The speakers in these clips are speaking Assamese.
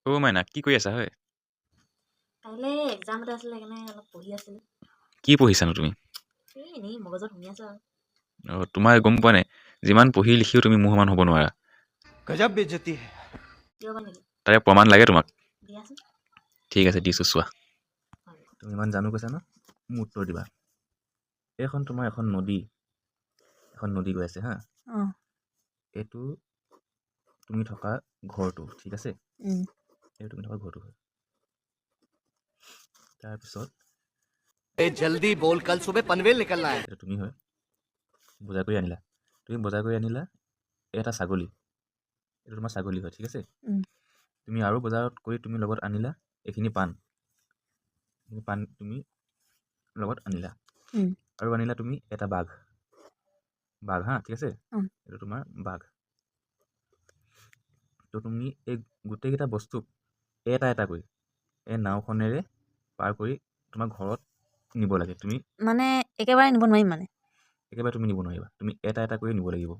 অ' মাইনা কি কৰি আছা হয়? কাইলৈ এক্সাম এটা আছিলে সেইকাৰণে অলপ পঢ়ি আছিলোঁ। কি পঢ়িছানো তুমি? এনেই মগজত শুনি আছোঁ আৰু। তোমাৰ গম পোৱা নাই যিমান পঢ়ি লিখিও তুমি মোৰ সমান হ'ব নোৱাৰা। गजब बेइज्जती है। কিয় বা নেকি? তাৰে প্ৰমাণ লাগে তোমাক? দিয়াচোন। ঠিক আছে দিছোঁ চোৱা। হয়। তুমি ইমান জানো কৈছা ন? মোৰ উত্তৰ দিবা। এইখন তোমাৰ এখন নদী গৈ আছে হা। অঁ। এইটো তুমি থকা ঘৰটো ঠিক আছে? উম। এইটো তুমি থকা ঘৰটো হয়। তাৰপিছত जल्दी बोल, कल सुबह पनवेल निकलना है। এইটো তুমি হয়। বজাৰ কৰি আনিলা। তুমি বজাৰ কৰি আনিলা এটা ছাগলী। এইটো তোমাৰ ছাগলী হয় ঠিক আছে? উম। তুমি আৰু বজাৰত কৰি তুমি লগত আনিলা এইখিনি পাণ। এইখিনি পাণ তুমি লগত আনিলা। উম। আৰু আনিলা তুমি এটা বাঘ হা ঠিক আছে? উম। এইটো তোমাৰ বাঘ। তো তুমি এই গোটেইকেইটা বস্তুক এটা কৰি এই নাওখনেৰে পাৰ কৰি তোমাৰ ঘৰত নিব লাগে। তুমি মানে একেবাৰে নিব নোৱাৰিম মানে? একেবাৰে তুমি নিব নোৱাৰিবা। তুমি এটা কৰি নিব লাগিব।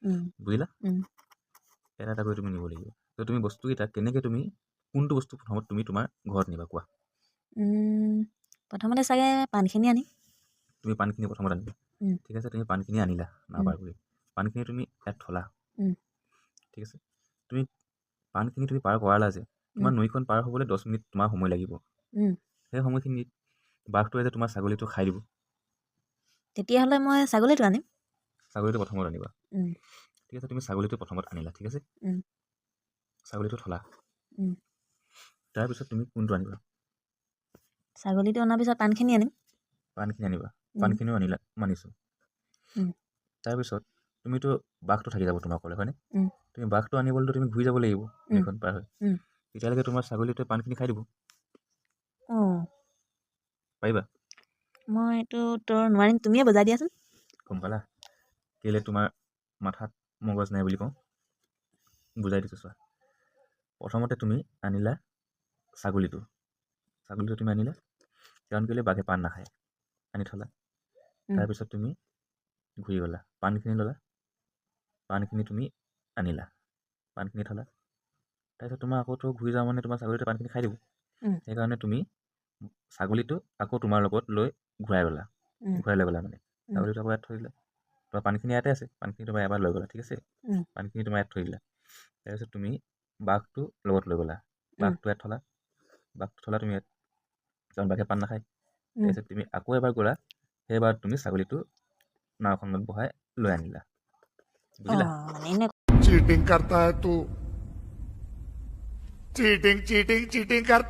উম। বুজিলা? উম। এটা কৰি তুমি নিব লাগিব। তো তুমি বস্তুকেইটা কেনেকৈ তুমি কোনটো বস্তু প্ৰথমত তুমি তোমাৰ ঘৰত নিবা কোৱা? প্ৰথমতে চাগে পাণখিনি আনিম। তুমি পাণখিনি প্ৰথমত আনিবা। উম। ঠিক আছে? তুমি পাণখিনি আনিলা নাও পাৰ কৰি। পাণখিনি তুমি ইয়াত থলা। উম। ঠিক আছে? তুমি পাণখিনি তুমি পাৰ কৰালা যে তোমাৰ নৈখন পাৰ হ'বলৈ 10 মিনিট তোমাৰ সময় লাগিব। উম। সেই সময়খিনিত বাঘটোৱে যে তোমাৰ ছাগলীটো খাই দিব। তেতিয়াহ'লে মই ছাগলীটো আনিম। ছাগলীটো প্ৰথমত আনিবা। উম। ঠিক আছে? তুমি ছাগলীটো প্ৰথমত আনিলা ঠিক আছে? উম। ছাগলীটো থলা। উম। তাৰপিছত তুমি কোনটো আনিবা? ছাগলীটো অনাৰ পিছত পাণখিনি আনিম। পাণখিনি আনিবা। উম। পাণখিনিও আনিলা মানিছোঁ। উম। তাৰপিছত তুমিতো বাঘটো থাকি যাব তোমাৰ অকলে হয়নে? উম। তুমি বাঘটো আনিবলৈতো তুমি ঘূৰি যাব লাগিব উম। নৈখন পাৰ হৈ। উম। তেতিয়ালৈকে তোমাৰ ছাগলীটোৱে পাণখিনি খাই দিব। অঁ। পাৰিবা? মই এইটো উত্তৰ নোৱাৰিম, তুমিয়ে বজাই দিয়াচোন। গম পালা? কেলৈ তোমাৰ মাথাত মগজ নাই বুলি কওঁ? বুজাই দিছোঁ চোৱা। প্ৰথমতে তুমি আনিলা ছাগলীটো তুমি আনিলা কাৰণ কেলৈ বাঘে পাণ নাখায়। আনি থলা। তাৰপিছত তুমি ঘূৰি গ'লা। পাণখিনি ল'লা। পাণখিনি তুমি আনিলা। পাণখিনি থলা। তাৰপিছত তোমাৰ আকৌতো ঘূৰি যাওঁ মানে তোমাৰ ছাগলীটোৱে পাণখিনি খাই দিব। সেইকাৰণে তুমি ছাগলীটো আকৌ তোমাৰ লগত লৈ ঘূৰাই গ'লা। ঘূৰাই লৈ গ'লা মানে। ছাগলীটো আকৌ ইয়াত থৈ দিলা। তোমাৰ পাণখিনি ইয়াতে আছে। পাণখিনি তোমাৰ এবাৰ লৈ গ'লা ঠিক আছে? পাণখিনি তোমাৰ ইয়াত থৈ দিলা। তাৰপিছত তুমি বাঘটো লগত লৈ গ'লা। বাঘটো ইয়াত থলা। বাঘটো থলা তুমি ইয়াত কাৰণ বাঘে পাণ নাখায়। তাৰপিছত তুমি আকৌ এবাৰ গ'লা। সেইবাৰ তুমি ছাগলীটো নাওখনত বহাই লৈ আনিলা। বুজিলা? चीटिंग करता है तू चीटिंग चीटिंग चीटिंग करता